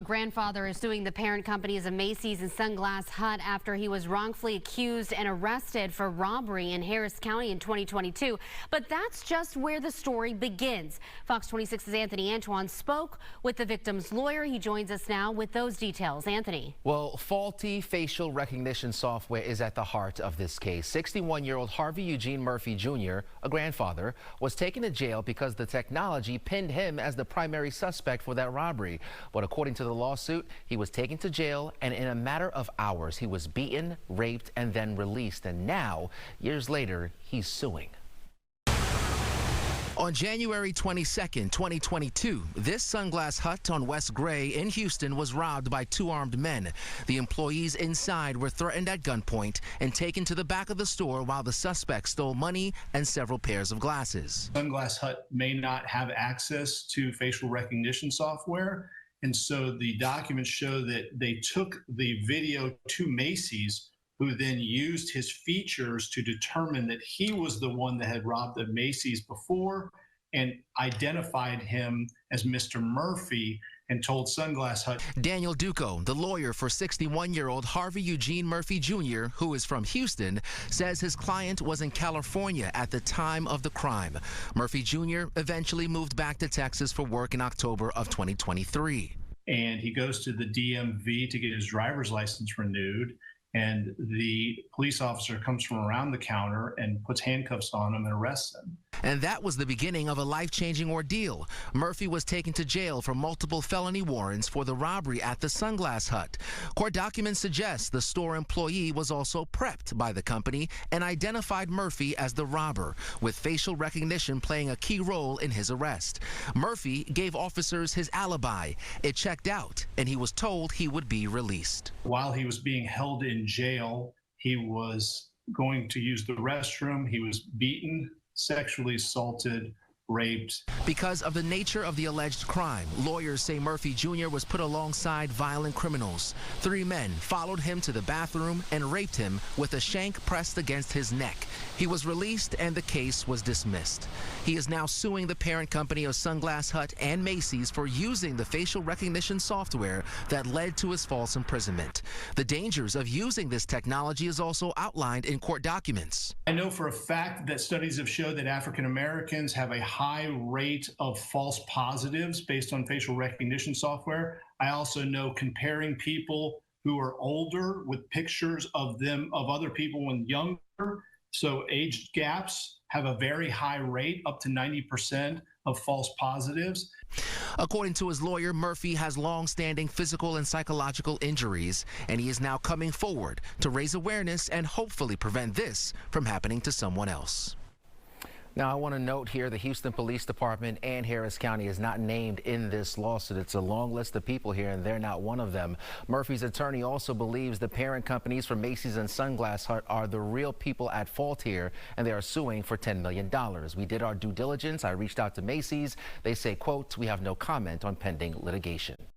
Grandfather is suing the parent companies of Macy's and Sunglass Hut after he was wrongfully accused and arrested for robbery in Harris County in 2022. But that's just where the story begins. Fox 26's Anthony Antoine spoke with the victim's lawyer. He joins us now with those details. Anthony. Well, faulty facial recognition software is at the heart of this case. 61-year-old Harvey Eugene Murphy Jr., a grandfather, was taken to jail because the technology pinned him as the primary suspect for that robbery. But according to the lawsuit, he was taken to jail, and in a matter of hours, he was beaten, raped, and then released. And now, years later, he's suing. On January 22nd, 2022, this Sunglass Hut on West Gray in Houston was robbed by two armed men. The employees inside were threatened at gunpoint and taken to the back of the store while the suspects stole money and several pairs of glasses. Sunglass Hut may not have access to facial recognition software, and so the documents show that they took the video to Macy's, who then used his features to determine that he was the one that had robbed the Macy's before and identified him as Mr. Murphy and told Sunglass Hut. Daniel Duco, the lawyer for 61-year-old Harvey Eugene Murphy Jr., who is from Houston, says his client was in California at the time of the crime. Murphy Jr. eventually moved back to Texas for work in October of 2023. And he goes to the DMV to get his driver's license renewed. And the police officer comes from around the counter and puts handcuffs on him and arrests him. And that was the beginning of a life-changing ordeal. Murphy was taken to jail for multiple felony warrants for the robbery at the Sunglass Hut. Court documents suggest the store employee was also prepped by the company and identified Murphy as the robber, with facial recognition playing a key role in his arrest. Murphy gave officers his alibi. It checked out, and he was told he would be released. While he was being held in jail, he was going to use the restroom. He was beaten, sexually assaulted, raped. Because of the nature of the alleged crime, lawyers say Murphy Jr. was put alongside violent criminals. Three men followed him to the bathroom and raped him with a shank pressed against his neck. He was released and the case was dismissed. He is now suing the parent company of Sunglass Hut and Macy's for using the facial recognition software that led to his false imprisonment. The dangers of using this technology is also outlined in court documents. I know for a fact that studies have showed that African Americans have a high rate of false positives based on facial recognition software. I also know comparing people who are older with pictures of them, of other people when younger, so age gaps have a very high rate, up to 90% of false positives. According to his lawyer, Murphy has long-standing physical and psychological injuries, and he is now coming forward to raise awareness and hopefully prevent this from happening to someone else. Now, I want to note here the Houston Police Department and Harris County is not named in this lawsuit. It's a long list of people here, and they're not one of them. Murphy's attorney also believes the parent companies for Macy's and Sunglass Hut are the real people at fault here, and they are suing for $10 million. We did our due diligence. I reached out to Macy's. They say, quote, "We have no comment on pending litigation."